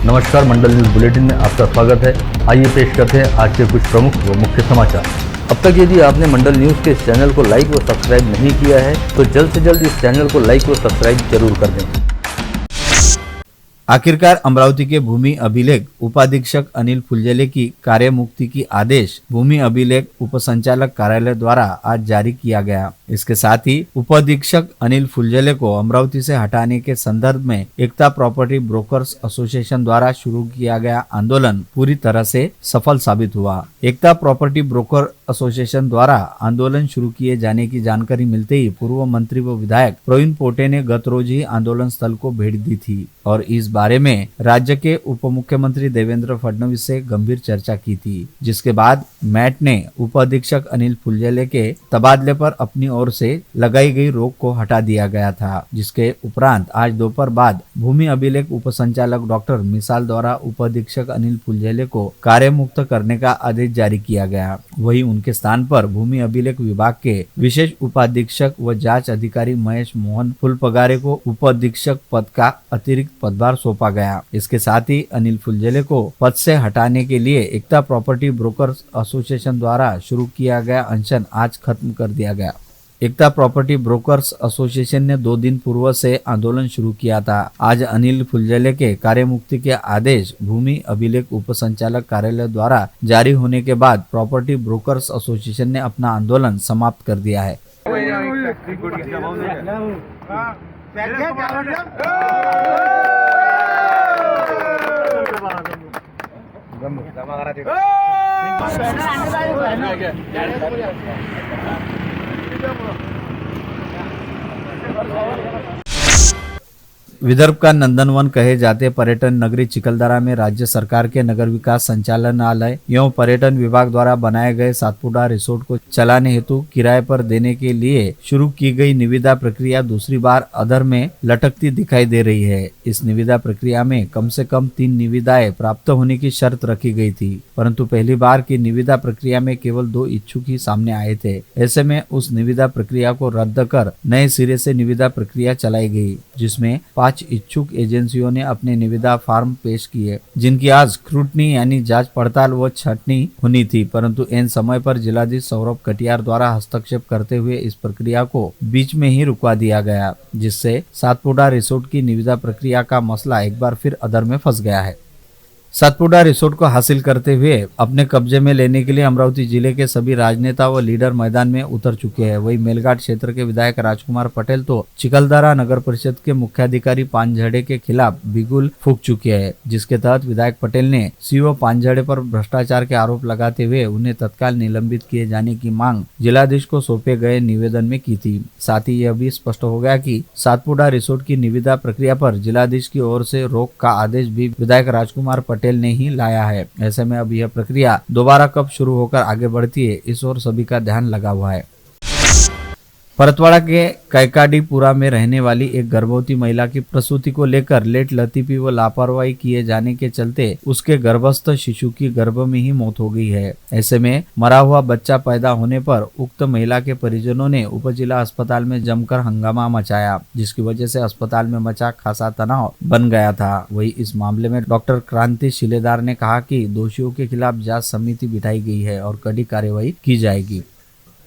नमस्कार, मंडल news bulletin में आपका स्वागत है। आइए पेश करते हैं आज के कुछ प्रमुख व मुख्य समाचार। अब तक यदि आपने मंडल न्यूज के इस चैनल को लाइक व सब्सक्राइब नहीं किया है तो जल्द से जल्द इस चैनल को लाइक व सब्सक्राइब जरूर कर दें। आखिरकार अमरावती के भूमि अभिलेख उपाधीक्षक अनिल फुलझेले की कार्य मुक्ति की आदेश भूमि अभिलेख उपसंचालक कार्यालय द्वारा आज जारी किया गया। इसके साथ ही उपाधीक्षक अनिल फुलझेले को अमरावती से हटाने के संदर्भ में एकता प्रॉपर्टी ब्रोकर्स एसोसिएशन द्वारा शुरू किया गया आंदोलन पूरी तरह से सफल साबित हुआ। एकता प्रॉपर्टी ब्रोकर एसोसिएशन द्वारा आंदोलन शुरू किए जाने की जानकारी मिलते ही पूर्व मंत्री व विधायक प्रवीण पोटे ने गत रोज ही आंदोलन स्थल को भेंट दी थी और इस बारे में राज्य के उप मुख्यमंत्री देवेंद्र फडणवीस से गंभीर चर्चा की थी, जिसके बाद मैट ने उपाधीक्षक अनिल फुलझेले के तबादले पर अपनी ओर से लगाई गई रोक को हटा दिया गया था। जिसके उपरांत आज दोपहर बाद भूमि अभिलेख उपसंचालक डॉक्टर मिसाल द्वारा उपाधीक्षक अनिल फुलझेले को कार्य मुक्त करने का आदेश जारी किया गया। वहीं उनके स्थान पर भूमि अभिलेख विभाग के विशेष उपाधीक्षक व जांच अधिकारी महेश मोहन फुलपगारे को उपाधीक्षक पद का अतिरिक्त पदभार सौंपा गया। इसके साथ ही अनिल फुलझेले को पद से हटाने के लिए एकता प्रॉपर्टी ब्रोकर्स एसोसिएशन द्वारा शुरू किया गया अनशन आज खत्म कर दिया गया। एकता प्रॉपर्टी ब्रोकर्स एसोसिएशन ने 2 दिन पूर्व से आंदोलन शुरू किया था। आज अनिल फुलझेले के कार्य मुक्ति के आदेश भूमि अभिलेख उपसंचालक कार्यालय द्वारा जारी होने के बाद प्रॉपर्टी ब्रोकर्स एसोसिएशन ने अपना आंदोलन समाप्त कर दिया है। विदर्भ का नंदनवन कहे जाते पर्यटन नगरी चिखलदरा में राज्य सरकार के नगर विकास संचालनालय एवं पर्यटन विभाग द्वारा बनाए गए सातपुड़ा रिसोर्ट को चलाने हेतु किराए पर देने के लिए शुरू की गई निविदा प्रक्रिया दूसरी बार अधर में लटकती दिखाई दे रही है। इस निविदा प्रक्रिया में कम से कम 3 निविदाएं प्राप्त होने की शर्त रखी गई थी, परंतु पहली बार की निविदा प्रक्रिया में केवल 2 इच्छुक ही सामने आए थे। ऐसे में उस निविदा प्रक्रिया को रद्द कर नए सिरे से निविदा प्रक्रिया चलाई गई, जिसमें 5 इच्छुक एजेंसियों ने अपने निविदा फॉर्म पेश किए, जिनकी आज स्क्रूटनी यानी जांच पड़ताल व छंटनी होनी थी, परंतु एन समय पर जिलाधीश सौरभ कटियार द्वारा हस्तक्षेप करते हुए इस प्रक्रिया को बीच में ही रुकवा दिया गया, जिससे सातपुड़ा रिसोर्ट की निविदा प्रक्रिया का मसला एक बार फिर अधर में फंस गया है। सातपुड़ा रिसोर्ट को हासिल करते हुए अपने कब्जे में लेने के लिए अमरावती जिले के सभी राजनेता व लीडर मैदान में उतर चुके हैं। वही मेलघाट क्षेत्र के विधायक राजकुमार पटेल तो चिखलदरा नगर परिषद के मुख्याधिकारी पांझड़े के खिलाफ बिगुल फूंक चुके हैं, जिसके तहत विधायक पटेल ने सीओ पांझड़े पर भ्रष्टाचार के आरोप लगाते हुए उन्हें तत्काल निलंबित किए जाने की मांग जिलाधीश को सौंपे गए निवेदन में की थी। साथ ही यह भी स्पष्ट हो गया कि सातपुड़ा रिसोर्ट की निविदा प्रक्रिया पर जिलाधीश की ओर से रोक का आदेश भी विधायक राजकुमार पटेल ने ही लाया है। ऐसे में अब यह प्रक्रिया दोबारा कब शुरू होकर आगे बढ़ती है, इस ओर सभी का ध्यान लगा हुआ है। परतवाड़ा के कैकाडीपुरा में रहने वाली एक गर्भवती महिला की प्रसूति को लेकर लेट लतीफी व लापरवाही किए जाने के चलते उसके गर्भस्थ शिशु की गर्भ में ही मौत हो गई है। ऐसे में मरा हुआ बच्चा पैदा होने पर उक्त महिला के परिजनों ने उप जिला अस्पताल में जमकर हंगामा मचाया, जिसकी वजह से अस्पताल में मचा खासा तनाव बन गया था। वही इस मामले में डॉक्टर क्रांति शिलेदार ने कहा कि दोषियों के खिलाफ जांच समिति बिठाई गई है और कड़ी कार्यवाही की जाएगी।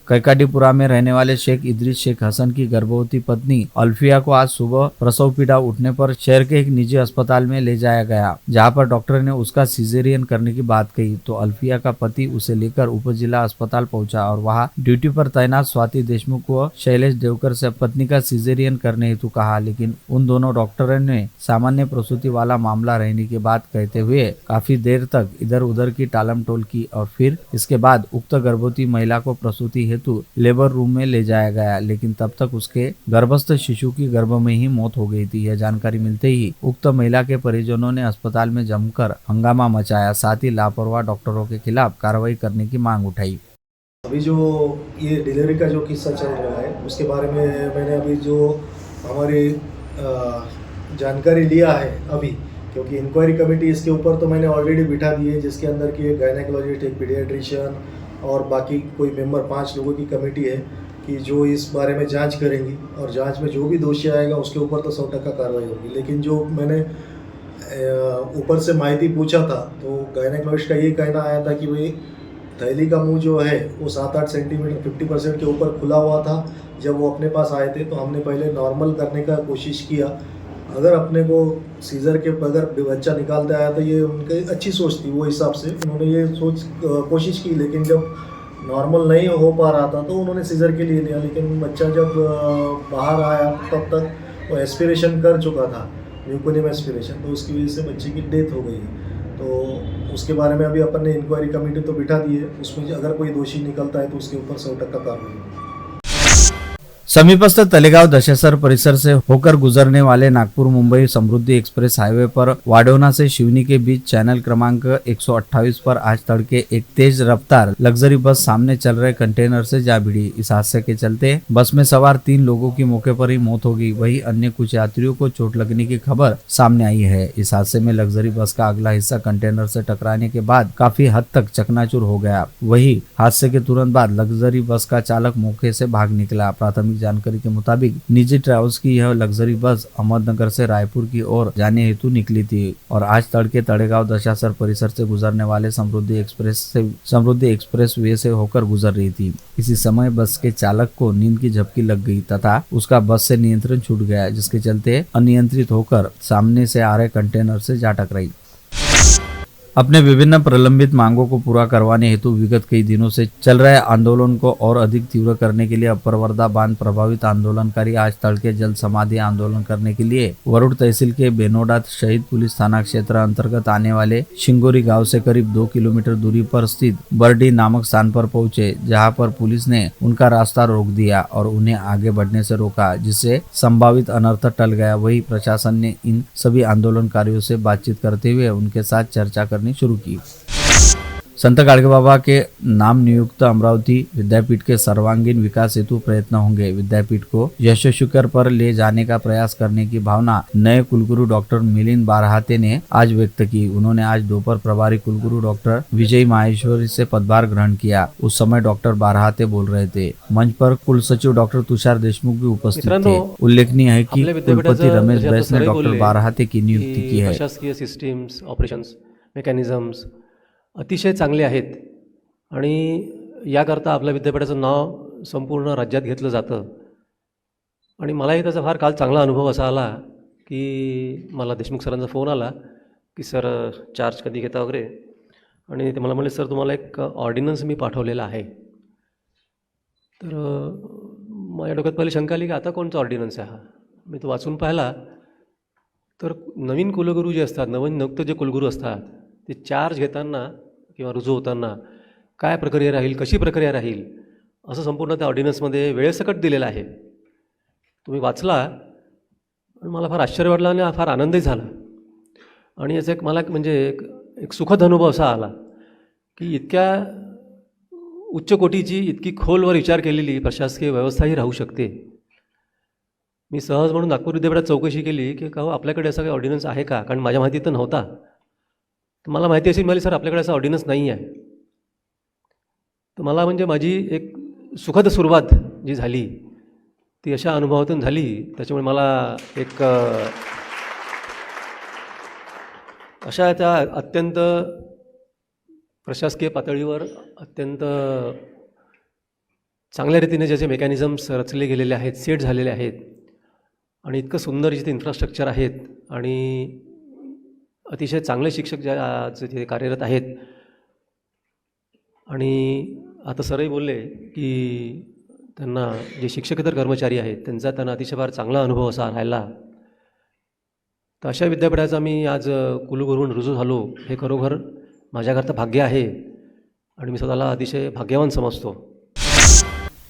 कैकाडीपुरा में रहने वाले शेख इदरीस शेख हसन की गर्भवती पत्नी अल्फिया को आज सुबह प्रसव पीड़ा उठने पर शहर के एक निजी अस्पताल में ले जाया गया, जहां पर डॉक्टर ने उसका सिजेरियन करने की बात कही तो अल्फिया का पति उसे लेकर उप जिला अस्पताल पहुंचा और वहां ड्यूटी पर तैनात स्वाति देशमुख व शैलेश देवकर से पत्नी का सिजेरियन करने हेतु कहा, लेकिन उन दोनों डॉक्टरों ने सामान्य प्रसूति वाला मामला रहने की बात कहते हुए काफी देर तक इधर उधर की टालमटोल की और फिर इसके बाद उक्त गर्भवती महिला को प्रसूति हेतु लेबर रूम में ले जाया गया, लेकिन तब तक उसके गर्भस्थ शिशु की गर्भ में ही मौत हो गई थी। यह जानकारी मिलते ही उक्त महिला के परिजनों ने अस्पताल में जमकर हंगामा मचाया, साथ ही लापरवाह डॉक्टरों के खिलाफ कार्रवाई करने की मांग उठाई। अभी जो ये डिलीवरी का जो किस्सा चल रहा है उसके बारे में मैंने अभी जो हमारी जानकारी लिया है अभी, क्योंकि इंक्वायरी कमेटी इसके ऊपर तो मैंने ऑलरेडी बिठा दी है, जिसके अंदर की एक गायनेकोलॉजिस्ट, एक पीडियाट्रिशियन और बाकी कोई मेंबर 5 लोगों की कमेटी है कि जो इस बारे में जांच करेंगी और जांच में जो भी दोषी आएगा उसके ऊपर तो 100% कार्रवाई होगी। लेकिन जो मैंने ऊपर से माहिती पूछा था तो गायनेकोलॉजिस्ट का ये कहना आया था कि भाई थैली का मुंह जो है वो 7-8 सेंटीमीटर 50% के ऊपर खुला हुआ था जब वो अपने पास आए थे। तो हमने पहले नॉर्मल करने का कोशिश किया। अगर अपने को सीज़र के बगैर बच्चा निकालते आया तो ये उनकी अच्छी सोच थी, वो हिसाब से उन्होंने ये कोशिश की। लेकिन जब नॉर्मल नहीं हो पा रहा था तो उन्होंने सीज़र के लिए लिया। लेकिन बच्चा जब बाहर आया तब तक वो एस्पिरेशन कर चुका था, म्यूकोनियम एस्पिरेशन, तो उसकी वजह से बच्चे की डेथ हो गई। तो उसके बारे में अभी अपन ने इंक्वायरी कमेटी तो बिठा दी है, उसमें अगर कोई दोषी निकलता है तो उसके ऊपर 100% कार्रवाई होगी। समीपस्थ तलेगाव दशेसर परिसर से होकर गुजरने वाले नागपुर मुंबई समृद्धि एक्सप्रेस हाईवे पर वाडोना से शिवनी के बीच चैनल क्रमांक 128 पर आज तड़के एक तेज रफ्तार लग्जरी बस सामने चल रहे कंटेनर से जा भिड़ी। इस हादसे के चलते बस में सवार 3 लोगों की मौके पर ही मौत हो गई, वहीं अन्य कुछ यात्रियों को चोट लगने की खबर सामने आई है। इस हादसे में लग्जरी बस का अगला हिस्सा कंटेनर से टकराने के बाद काफी हद तक चकनाचूर हो गया। वहीं हादसे के तुरंत बाद लग्जरी बस का चालक मौके से भाग निकला। प्राथमिक जानकारी के मुताबिक निजी ट्रैवल्स की यह लग्जरी बस अहमदनगर से रायपुर की ओर जाने हेतु निकली थी और आज तड़के तड़ेगांव दशासर परिसर से गुजरने वाले समृद्धि एक्सप्रेस वे से होकर गुजर रही थी। इसी समय बस के चालक को नींद की झपकी लग गई तथा उसका बस से नियंत्रण छूट गया, जिसके चलते अनियंत्रित होकर सामने से आ रहे कंटेनर से जा टकराई। अपने विभिन्न प्रलंबित मांगों को पूरा करवाने हेतु विगत कई दिनों से चल रहे आंदोलन को और अधिक तीव्र करने के लिए अपर वर्धा बांध प्रभावित आंदोलनकारी आज तड़के जल समाधि आंदोलन करने के लिए वरुड़ तहसील के बेनोडा शहीद पुलिस थाना क्षेत्र अंतर्गत आने वाले शिंगोरी गांव से करीब 2 किलोमीटर दूरी पर स्थित बरडी नामक स्थान पर पहुंचे, जहां पर पुलिस ने उनका रास्ता रोक दिया और उन्हें आगे बढ़ने से रोका, जिससे संभावित अनर्थ टल गया। वही प्रशासन ने इन सभी आंदोलनकारियों से बातचीत करते हुए उनके साथ चर्चा करनी शुरू की। संत गाडगेबाबा के नाम नियुक्त अमरावती विद्यापीठ के सर्वांगीण विकास हेतु प्रयत्न होंगे। विद्यापीठ को यशस्वी पर ले जाने का प्रयास करने की भावना नए कुलगुरु डॉक्टर मिलिंद बारहाते ने आज व्यक्त की। उन्होंने आज दोपहर प्रभारी कुलगुरु डॉक्टर विजय माहेश्वरी से पदभार ग्रहण किया। उस समय डॉक्टर बारहाते बोल रहे थे। मंच पर कुल सचिव डॉक्टर तुषार देशमुख भी उपस्थित थे। उल्लेखनीय है कि कुलपति रमेश बैस ने डॉक्टर बारहाते की नियुक्ती की है। प्रशासकीय सिस्टीम्स, ऑपरेशन्स, मेकॅनिझम्स अतिशय चांगले आहेत आणि याकरता आपल्या विद्यापीठाचं नाव संपूर्ण राज्यात घेतलं जातं। आणि मलाही त्याचा फार काल चांगला अनुभव असा आला की मला देशमुख सरांचा फोन आला की सर चार्ज कधी घेता वगैरे, आणि ते मला म्हणले सर तुम्हाला एक ऑर्डिनन्स मी पाठवलेला आहे। तर माझ्या डोक्यात पहिली शंका आली की आता कोणता ऑर्डिनन्स आहे हा। मी तो वाचून पाहिला तर नवीन कुलगुरू जे असतात, नवीन नियुक्त जे कुलगुरू असतात ते चार्ज घेताना किंवा रुजू होताना काय प्रक्रिया राहील, कशी प्रक्रिया राहील, असं संपूर्ण त्या ऑर्डिनन्समध्ये वेळेसकट दिलेलं आहे। तुम्ही वाचला आणि मला फार आश्चर्य वाटलं आणि फार आनंदही झाला। आणि याचा एक मला म्हणजे एक सुखद अनुभव असा आला की इतक्या उच्च कोटीची, इतकी खोलवर विचार केलेली प्रशासकीय व्यवस्थाही राहू शकते। मी सहज म्हणून नागपूर विद्यापीठात चौकशी केली की का आपल्याकडे असा काही ऑर्डिनन्स आहे का, कारण माझ्या माहितीत तर नव्हता। तर मला माहिती अशी मिळाली सर आपल्याकडे असा ऑर्डिनन्स नाही आहे। तर मला म्हणजे माझी एक सुखद सुरुवात जी झाली ती अशा अनुभवातून झाली। त्याच्यामुळे मला एक अशा त्या अत्यंत प्रशासकीय पातळीवर अत्यंत चांगल्या रीतीने ज्याचे मेकॅनिझम्स रचले गेलेले आहेत, सेट झालेले आहेत आणि इतकं सुंदर जिथे इन्फ्रास्ट्रक्चर आहेत आणि अतिशय चांगले शिक्षक ज्या तिथे कार्यरत आहेत। आणि आता सरही बोलले की त्यांना जे शिक्षकेतर कर्मचारी आहेत त्यांचा त्यांना अतिशय फार चांगला अनुभव असा राहिला। तर अशा विद्यापीठाचा मी आज कुलगुरू रुजू झालो हे खरोखर माझ्याकरता भाग्य आहे आणि मी स्वतःला अतिशय भाग्यवान समजतो।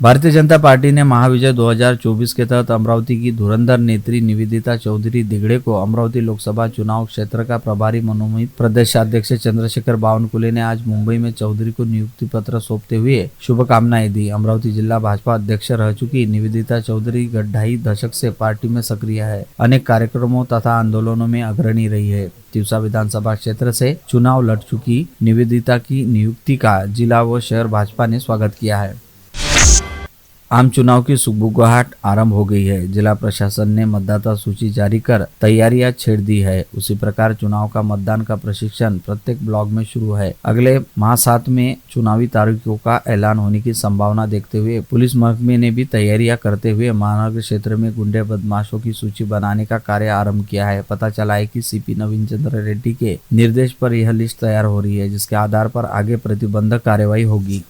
भारतीय जनता पार्टी ने महाविजय 2024 के तहत अमरावती की धुरंधर नेत्री निवेदिता चौधरी दिगड़े को अमरावती लोकसभा चुनाव क्षेत्र का प्रभारी मनोनीत प्रदेशाध्यक्ष चंद्रशेखर बावनकुले ने आज मुंबई में चौधरी को नियुक्ति पत्र सौंपते हुए शुभकामनाएं दी। अमरावती जिला भाजपा अध्यक्ष रह चुकी निवेदिता चौधरी 2.5 दशक से पार्टी में सक्रिय है। अनेक कार्यक्रमों तथा आंदोलनों में अग्रणी रही है। तिवसा विधानसभा क्षेत्र से चुनाव लड़ चुकी निवेदिता की नियुक्ति का जिला व शहर भाजपा ने स्वागत किया है। आम चुनाव की सुगबुगाहट आरंभ हो गई है। जिला प्रशासन ने मतदाता सूची जारी कर तैयारियां छेड़ दी है। उसी प्रकार चुनाव का मतदान का प्रशिक्षण प्रत्येक ब्लॉक में शुरू है। अगले माह 7 में चुनावी तारीखों का ऐलान होने की संभावना देखते हुए पुलिस महकमे ने भी तैयारियां करते हुए महानगर क्षेत्र में गुंडे बदमाशों की सूची बनाने का कार्य आरम्भ किया है। पता चला है कि सीपी नवीन चंद्र रेड्डी के निर्देश पर यह लिस्ट तैयार हो रही है, जिसके आधार पर आगे प्रतिबंधक कार्यवाही होगी।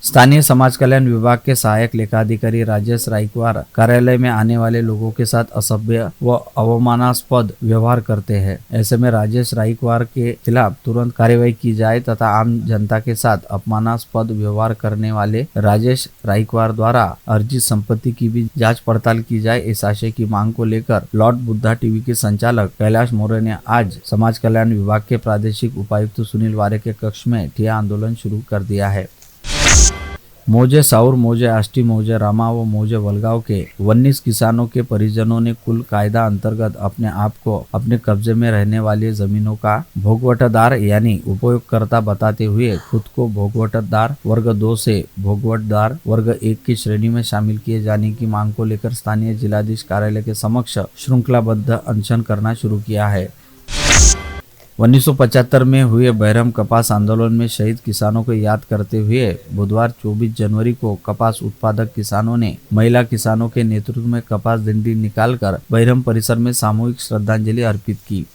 स्थानीय समाज कल्याण विभाग के सहायक लेखाधिकारी राजेश रायकवार कार्यालय में आने वाले लोगों के साथ असभ्य व अवमानास्पद व्यवहार करते हैं। ऐसे में राजेश रायकवार के खिलाफ तुरंत कार्यवाही की जाए तथा आम जनता के साथ अपमानास्पद व्यवहार करने वाले राजेश रायकवार द्वारा अर्जित संपत्ति की भी जांच पड़ताल की जाए। इस आशय की मांग को लेकर लॉर्ड बुद्धा टीवी के संचालक कैलाश मौर्य ने आज समाज कल्याण विभाग के प्रादेशिक उपायुक्त सुनील वारे के कक्ष में ठिया आंदोलन शुरू कर दिया है। मौजे साउर, मौजे आष्टी, मौजे रामा व मौजे वलगांव के 19 किसानों के परिजनों ने कुल कायदा अंतर्गत अपने आप को अपने कब्जे में रहने वाली जमीनों का भोगवटदार यानी उपयोगकर्ता बताते हुए खुद को भोगवटदार वर्ग 2 से भोगवटदार वर्ग 1 की श्रेणी में शामिल किए जाने की मांग को लेकर स्थानीय जिलाधीश कार्यालय के समक्ष श्रृंखलाबद्ध अनशन करना शुरू किया है। 1975 में हुए बहरम कपास आंदोलन में शहीद किसानों को याद करते हुए बुधवार 24 जनवरी को कपास उत्पादक किसानों ने महिला किसानों के नेतृत्व में कपास दिंडी निकालकर बहरम परिसर में सामूहिक श्रद्धांजलि अर्पित की।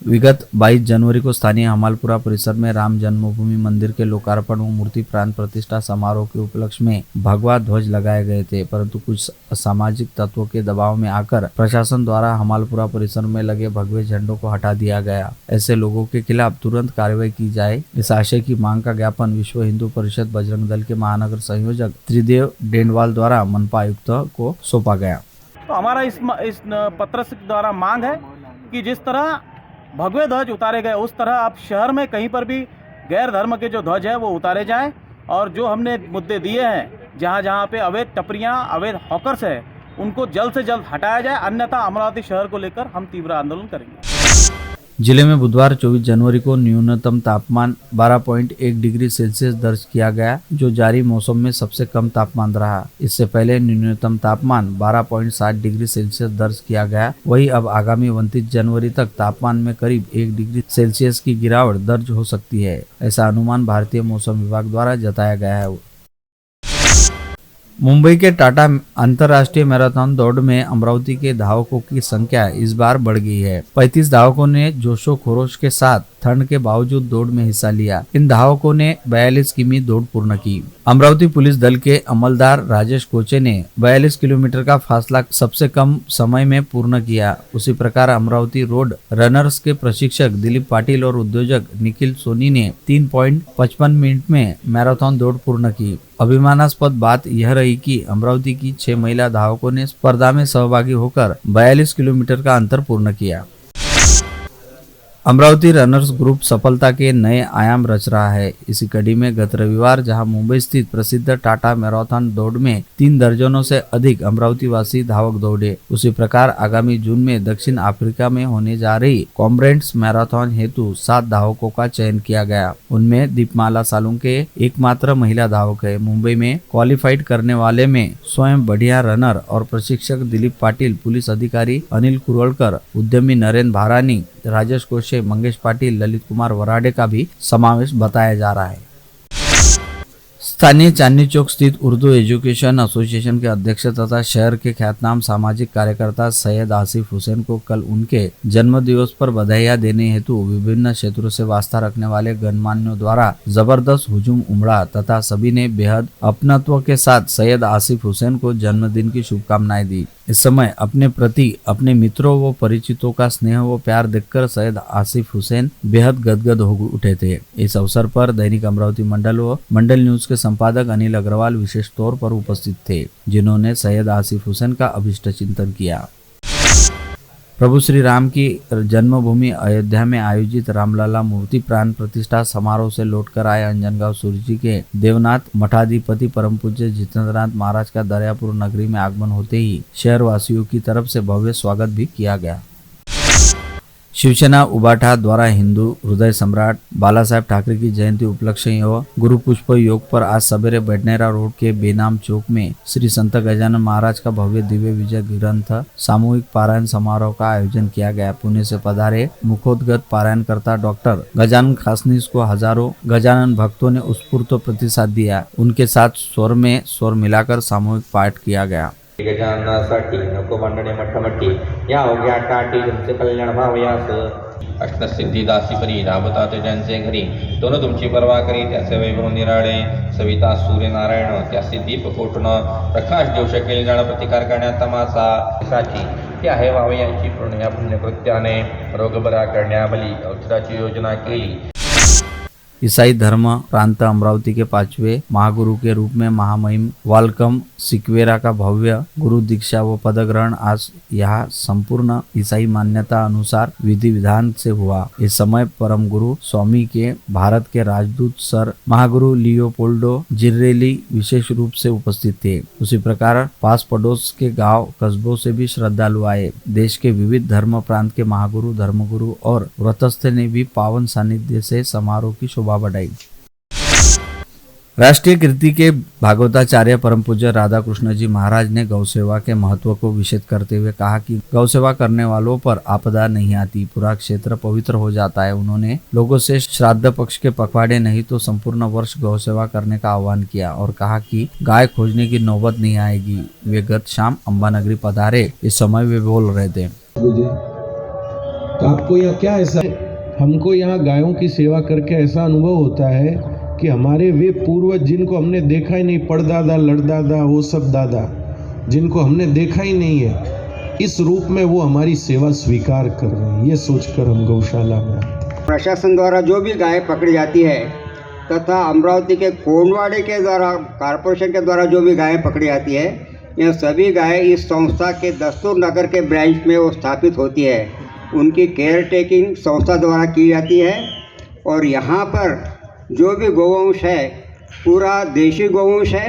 विगत 22 जनवरी को स्थानीय हमालपुरा परिसर में राम जन्मभूमि मंदिर के लोकार्पण व मूर्ति प्राण प्रतिष्ठा समारोह के उपलक्ष्य में भगवा ध्वज लगाए गए थे, परंतु कुछ असामाजिक तत्वों के दबाव में आकर प्रशासन द्वारा हमालपुरा परिसर में लगे भगवे झंडों को हटा दिया गया। ऐसे लोगों के खिलाफ तुरंत कार्रवाई की जाए, इस आशय की मांग का ज्ञापन विश्व हिंदू परिषद बजरंग दल के महानगर संयोजक त्रिदेव डेंडवाल द्वारा मनपा आयुक्त को सौंपा गया। तो हमारा इस पत्र द्वारा मांग है कि जिस तरह भगवे ध्वज उतारे गए उस तरह अब शहर में कहीं पर भी गैर धर्म के जो ध्वज है वो उतारे जाएं और जो हमने मुद्दे दिए हैं जहाँ जहाँ पे अवैध टपरियाँ, अवैध हॉकर्स है, उनको जल्द से जल्द हटाया जाए, अन्यथा अमरावती शहर को लेकर हम तीव्र आंदोलन करेंगे। जिले में बुधवार 24 जनवरी को न्यूनतम तापमान 12.1 डिग्री सेल्सियस दर्ज किया गया, जो जारी मौसम में सबसे कम तापमान रहा। इससे पहले न्यूनतम तापमान 12.7 डिग्री सेल्सियस दर्ज किया गया। वही अब आगामी 29 जनवरी तक तापमान में करीब 1 डिग्री सेल्सियस की गिरावट दर्ज हो सकती है, ऐसा अनुमान भारतीय मौसम विभाग द्वारा जताया गया है। मुंबई के टाटा अंतर्राष्ट्रीय मैराथन दौड़ में अमरावती के धावकों की संख्या इस बार बढ़ गई है। 35 धावकों ने जोशो खरोश के साथ ठंड के बावजूद दौड़ में हिस्सा लिया। इन धावकों ने 42 किमी दौड़ पूर्ण की। अमरावती पुलिस दल के अमलदार राजेश कोचे ने 42 किलोमीटर का फासला सबसे कम समय में पूर्ण किया। उसी प्रकार अमरावती रोड रनर्स के प्रशिक्षक दिलीप पाटिल और उद्योजक निखिल सोनी ने 3.55 मिनट में मैराथन दौड़ पूर्ण की। अभिमानास्पद बात यह रही कि अमरावती की 6 महिला धावकों ने स्पर्धा में सहभागी होकर 42 किलोमीटर का अंतर पूर्ण किया। अमरावती रनर्स ग्रुप सफलता के नए आयाम रच रहा है। इसी कड़ी में गत रविवार जहां मुंबई स्थित प्रसिद्ध टाटा मैराथन दौड़ में 3 दर्जनों से अधिक अमरावती वासी धावक दौड़े, उसी प्रकार आगामी जून में दक्षिण अफ्रीका में होने जा रही कॉमरेड्स मैराथन हेतु 7 धावकों का चयन किया गया। उनमें दीपमाला सालुंके एकमात्र महिला धावक है। मुंबई में क्वालिफाइड करने वाले में स्वयं बढ़िया रनर और प्रशिक्षक दिलीप पाटिल, पुलिस अधिकारी अनिल कुरवलकर, उद्यमी नरेंद्र भारानी, राजेश कोशे, मंगेश पाटिल, ललित कुमार वराडे का भी समावेश बताया जा रहा है। स्थानीय चांदनी चौक स्थित उर्दू एजुकेशन एसोसिएशन के अध्यक्ष तथा शहर के ख्यातनाम सामाजिक कार्यकर्ता सैयद आसिफ हुसैन को कल उनके जन्म दिवस पर बधाइयां देने हेतु विभिन्न क्षेत्रों से वास्ता रखने वाले गणमान्यों द्वारा जबरदस्त हुजूम उमड़ा तथा सभी ने बेहद अपनत्व के साथ सैयद आसिफ हुसैन को जन्मदिन की शुभकामनाएं दी। इस समय अपने प्रति अपने मित्रों व परिचितों का स्नेह व प्यार देखकर सैयद आसिफ हुसैन बेहद गदगद हो उठे थे। इस अवसर पर दैनिक अमरावती मंडल व मंडल न्यूज के संपादक अनिल अग्रवाल विशेष तौर पर उपस्थित थे, जिन्होंने सैयद आसिफ हुसैन का अभिष्ट चिंतन किया। प्रभु श्री राम की जन्मभूमि अयोध्या में आयोजित रामलला मूर्ति प्राण प्रतिष्ठा समारोह से लौटकर आए अंजनगांव सुरजी के देवनाथ मठाधिपति परम पूज्य जितेंद्रनाथ महाराज का दरियापुर नगरी में आगमन होते ही शहर वासियों की तरफ से भव्य स्वागत भी किया गया। शिवसेना उबाटा द्वारा हिंदू हृदय सम्राट बालासाहेब ठाकरे की जयंती उपलक्ष्य एवं गुरु पुष्प योग पर आज सवेरे बडनेरा रोड के बेनाम चौक में श्री संत गजानन महाराज का भव्य दिव्य विजय ग्रंथ सामूहिक पारायण समारोह का आयोजन किया गया। पुणे से पधारे मुखोद्गत पारायणकर्ता डॉक्टर गजानन खासनीस को हजारों गजानन भक्तों ने उत्स्फूर्त प्रतिसाद दिया। उनके साथ स्वर में स्वर मिलाकर सामूहिक पाठ किया गया। गजाननासाठी नको मांडणे मठमठी या अवघ्या टाटी तुमचे कल्याण व्हावयास अष्टसिद्धी दासीपरी राबता ते ज्यांचे घरी दोन तुमची पर्वा करी त्याचे वैभव निराळे सविता सूर्यनारायण त्याचे दीप कोटण प्रकाश देऊ शकेल जाण प्रतिकार करण्यात तमाचा साठी ते आहे व्हावयाची पूर्ण या पुण्यकृत्याने रोग बरा करण्याबली औषधाची योजना केली। ईसाई धर्म प्रांत अमरावती के 5वें महागुरु के रूप में महामहिम वालकम सिक्वेरा का भव्य गुरु दीक्षा व पदग्रहण आज यहाँ संपूर्ण ईसाई मान्यता अनुसार विधि विधान से हुआ। इस समय परम गुरु स्वामी के भारत के राजदूत सर महागुरु लियोपोल्डो जिर्रेली विशेष रूप से उपस्थित थे। उसी प्रकार पास पड़ोस के गांव कस्बों से भी श्रद्धालु आए। देश के विविध धर्म प्रांत के महागुरु धर्मगुरु और व्रतस्थ ने भी पावन सानिध्य से समारोह की शोभा बढ़ाई। राष्ट्रीय कीर्ति के भागवताचार्य परम पूज्य राधा कृष्ण जी महाराज ने गौसेवा के महत्व को विशद करते हुए कहा कि गौसेवा करने वालों पर आपदा नहीं आती, पूरा क्षेत्र पवित्र हो जाता है। उन्होंने लोगों से श्राद्ध पक्ष के पखवाड़े नहीं तो संपूर्ण वर्ष गौसेवा करने का आह्वान किया और कहा कि गाय खोजने की नौबत नहीं आएगी। वे गत शाम अंबानगरी पधारे, इस समय वे बोल रहे थे। तो आपको यहाँ क्या ऐसा, हमको यहाँ गायों की सेवा करके ऐसा अनुभव होता है कि हमारे वे पूर्वज जिनको हमने देखा ही नहीं, परदादा लड़दादा वो सब दादा जिनको हमने देखा ही नहीं है, इस रूप में वो हमारी सेवा स्वीकार कर रहे हैं। ये सोचकर हम गौशाला में प्रशासन द्वारा जो भी गाय पकड़ी जाती है तथा अमरावती के कोंडवाड़े के द्वारा कॉरपोरेशन के द्वारा जो भी गायें पकड़ी जाती है, यह सभी गायें इस संस्था के दस्तूर नगर के ब्रांच में वो स्थापित होती है। उनकी केयर टेकिंग संस्था द्वारा की जाती है और यहाँ पर जो भी गौवंश है पूरा देशी गौवंश है।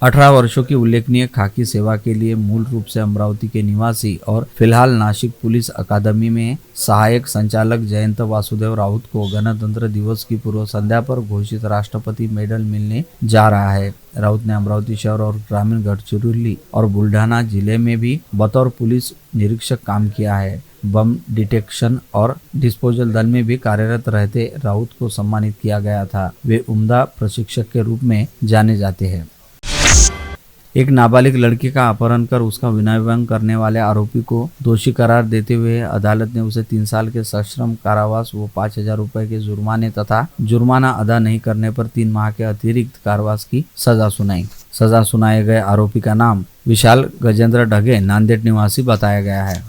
18 वर्षों की उल्लेखनीय खाकी सेवा के लिए मूल रूप से अमरावती के निवासी और फिलहाल नासिक पुलिस अकादमी में सहायक संचालक जयंत वासुदेव राउत को गणतंत्र दिवस की पूर्व संध्या पर घोषित राष्ट्रपति मेडल मिलने जा रहा है। राउत ने अमरावती शहर और ग्रामीण गढ़चिरौली और बुल्ढाना जिले में भी बतौर पुलिस निरीक्षक काम किया है। बम डिटेक्शन और डिस्पोजल दल में भी कार्यरत रहते राउत को सम्मानित किया गया था। वे उम्दा प्रशिक्षक के रूप में जाने जाते हैं। एक नाबालिग लड़की का अपहरण कर उसका विनयभंग करने वाले आरोपी को दोषी करार देते हुए अदालत ने उसे 3 साल के सश्रम कारावास व 5,000 रुपए के जुर्माने तथा जुर्माना अदा नहीं करने पर 3 माह के अतिरिक्त कारावास की सजा सुनाई। सजा सुनाए गए आरोपी का नाम विशाल गजेंद्र ढगे नांदेड़ निवासी बताया गया है।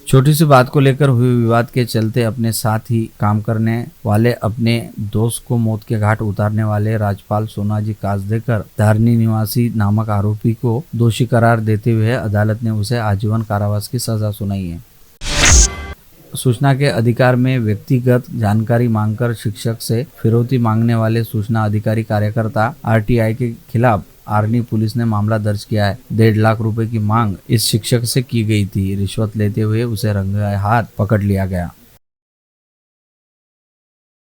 छोटी सी बात को लेकर हुए विवाद के चलते अपने साथ ही काम करने वाले अपने दोस्त को मौत के घाट उतारने वाले राजपाल सोनाजी कासदेकर धारनी निवासी नामक आरोपी को दोषी करार देते हुए अदालत ने उसे आजीवन कारावास की सजा सुनाई है। सूचना के अधिकार में व्यक्तिगत जानकारी मांगकर शिक्षक से फिरौती मांगने वाले सूचना अधिकारी कार्यकर्ता आरटीआई के खिलाफ आर्नी पुलिस ने मामला दर्ज किया है। 1.5 लाख रुपए की मांग इस शिक्षक से की गई थी। रिश्वत लेते हुए उसे रंगे हाथ पकड़ लिया गया।